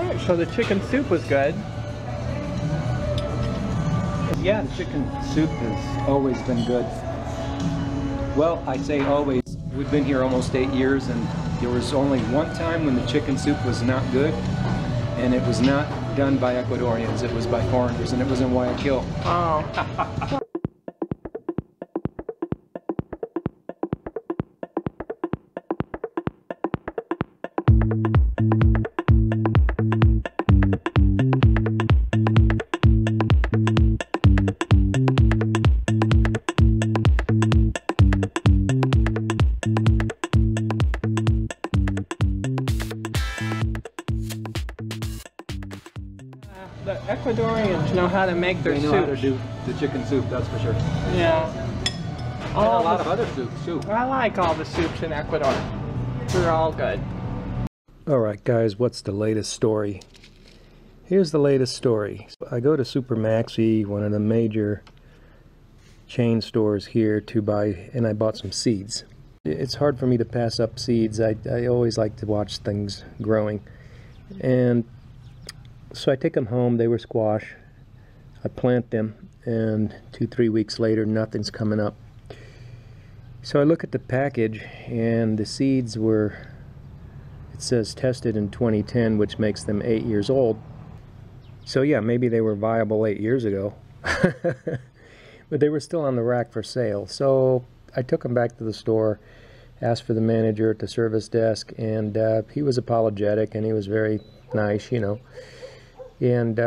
Alright, so the chicken soup was good. Yeah, the chicken soup has always been good. Well, I say always. We've been here almost 8 years, and there was only one time when the chicken soup was not good, and it was not done by Ecuadorians, it was by foreigners, and it was in Guayaquil. Oh. The Ecuadorians know how to make their soup. They know how to do the chicken soup, that's for sure. Yeah. And a lot of other soups too. I like all the soups in Ecuador. They're all good. Alright guys, what's the latest story? Here's the latest story. I go to Super Maxi, one of the major chain stores here, to buy, and I bought some seeds. It's hard for me to pass up seeds. I always like to watch things growing. And so I take them home. They were squash. I plant them, and 2-3 weeks later nothing's coming up. So I look at the package, and the seeds were, it says tested in 2010, which makes them 8 years old. So yeah, maybe they were viable 8 years ago. But they were still on the rack for sale. So I took them back to the store, asked for the manager at the service desk, and he was apologetic, and he was very nice, you know. And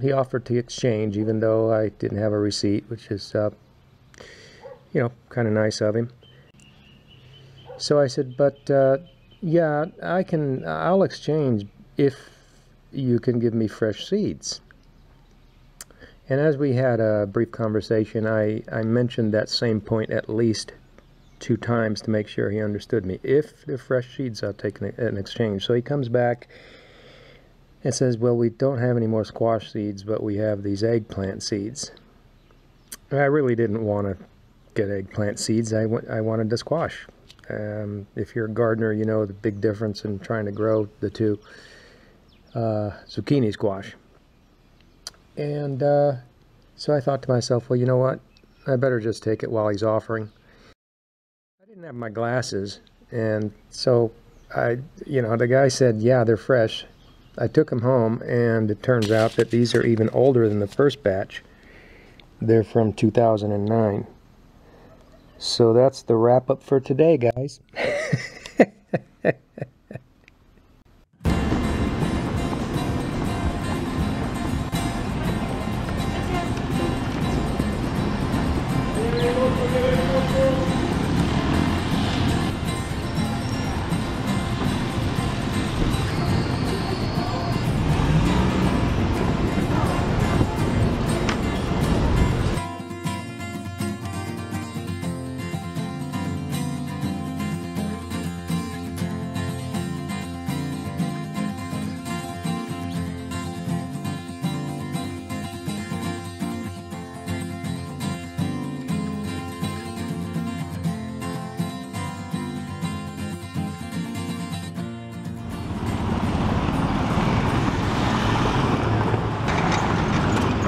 he offered to exchange, even though I didn't have a receipt, which is, you know, kind of nice of him. So I said, but yeah, I'll exchange if you can give me fresh seeds. And as we had a brief conversation, I mentioned that same point at least 2 times to make sure he understood me. If they're fresh seeds, I'll take an exchange. So he comes back and says, well, we don't have any more squash seeds, but we have these eggplant seeds. I really didn't want to get eggplant seeds. I wanted the squash. If you're a gardener, you know the big difference in trying to grow the two. Zucchini squash. And so I thought to myself, well, you know what? I better just take it while he's offering. I didn't have my glasses, and so you know, the guy said, yeah, they're fresh. I took them home, and it turns out that these are even older than the first batch. They're from 2009. So that's the wrap-up for today, guys.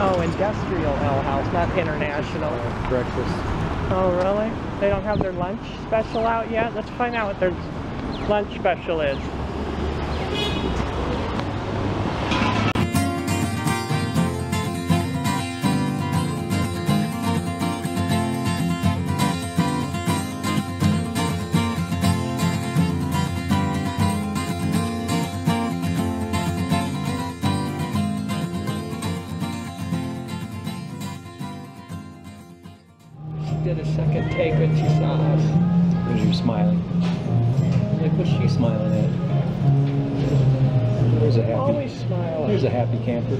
Oh, industrial ale house, not international. Breakfast. Oh, really? They don't have their lunch special out yet? Let's find out what their lunch special is. Did a second take when she saw us. When you were smiling. Like, what's she smiling at? There's a happy. Always smiling. There's a happy camper.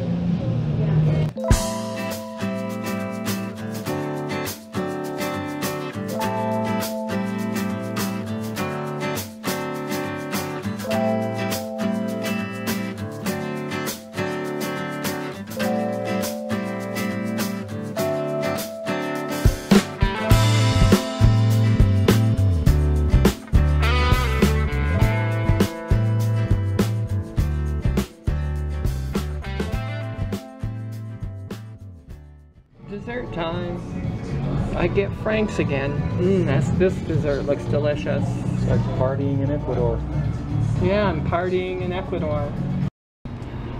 Dessert time. I get Frank's again. This dessert looks delicious. It's like partying in Ecuador. Yeah, I'm partying in Ecuador.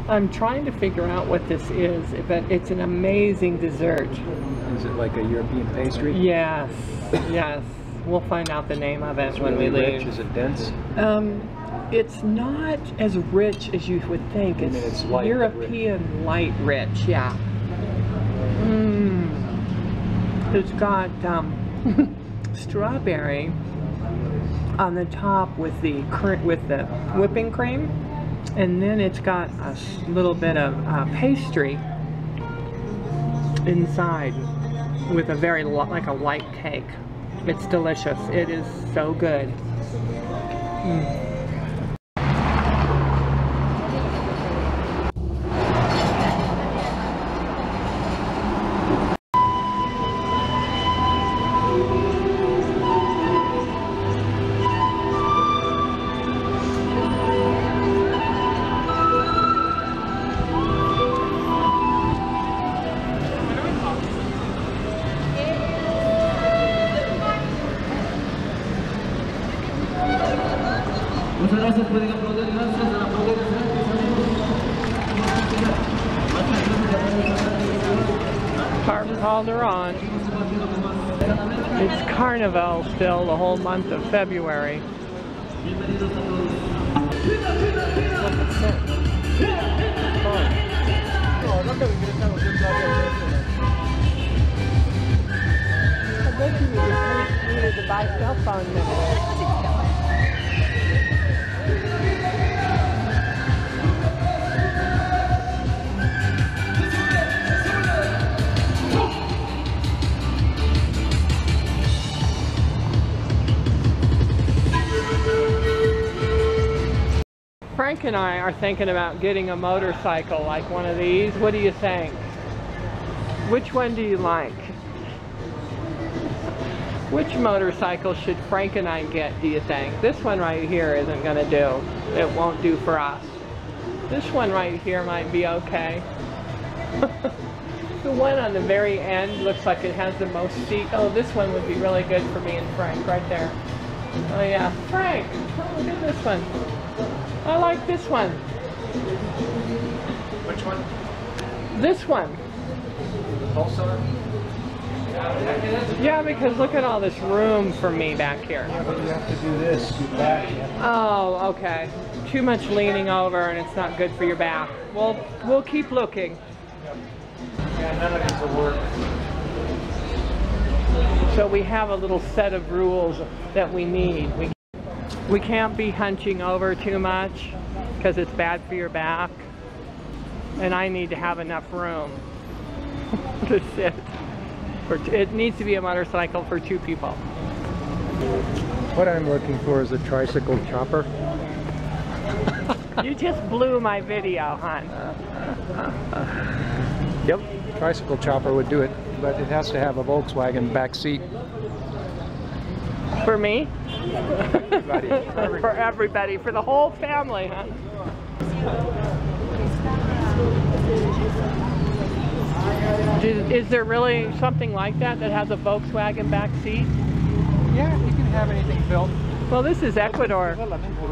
I'm trying to figure out what this is, but it's an amazing dessert. Is it like a European pastry? Yes, yes. We'll find out the name of it when we leave. Rich? Is it dense? It's not as rich as you would think. It's light, European light rich, yeah. It's got strawberry on the top with the whipping cream, and then it's got a little bit of pastry inside with a very like a light cake. It's delicious. It is so good. Calderon. It's Carnival still the whole month of February. I bet you needed to buy cell phone minutes. Frank and I are thinking about getting a motorcycle like one of these. What do you think? Which one do you like? Which motorcycle should Frank and I get, do you think? This one right here isn't going to do. It won't do for us. This one right here might be okay. The one on the very end looks like it has the most seat. Oh, this one would be really good for me and Frank right there. Oh yeah, Frank, oh, look at this one. I like this one. Which one? This one. Pulsar? Yeah, because look at all this room for me back here. Yeah, but you have to do this. You back. Oh, okay. Too much leaning over and it's not good for your back. We'll keep looking. Yeah, none of these will work. So we have a little set of rules that we need. We can't be hunching over too much because it's bad for your back. And I need to have enough room to sit. It needs to be a motorcycle for 2 people. What I'm looking for is a tricycle chopper. You just blew my video, hon. Yep, tricycle chopper would do it, but it has to have a Volkswagen back seat. For me? Everybody. For everybody, for the whole family, huh? Is there really something like that that has a Volkswagen back seat? Yeah, you can have anything built. Well, this is Ecuador.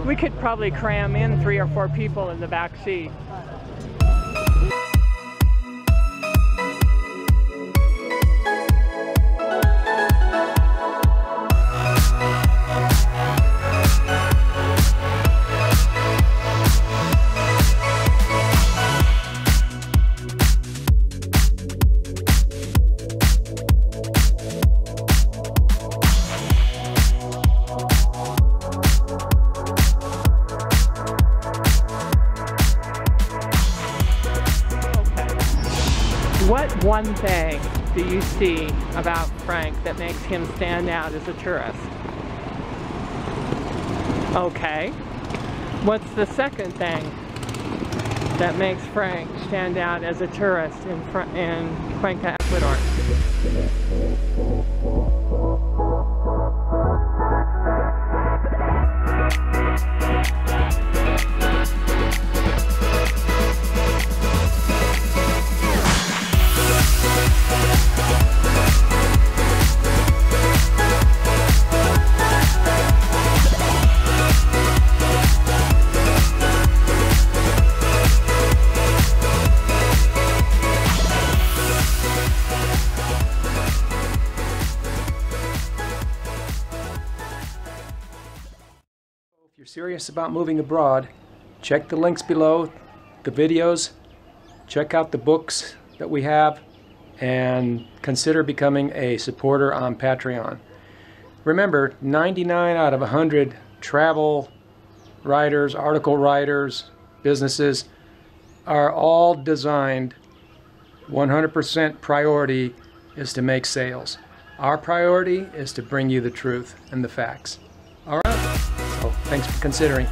We could probably cram in 3 or 4 people in the back seat. What one thing do you see about Frank that makes him stand out as a tourist? Okay. What's the second thing that makes Frank stand out as a tourist in Cuenca, Ecuador? serious about moving abroad, check the links below, the videos, check out the books that we have, and consider becoming a supporter on Patreon. Remember, 99 out of 100 travel writers, article writers, businesses are all designed 100% priority is to make sales. Our priority is to bring you the truth and the facts. All right? So thanks for considering.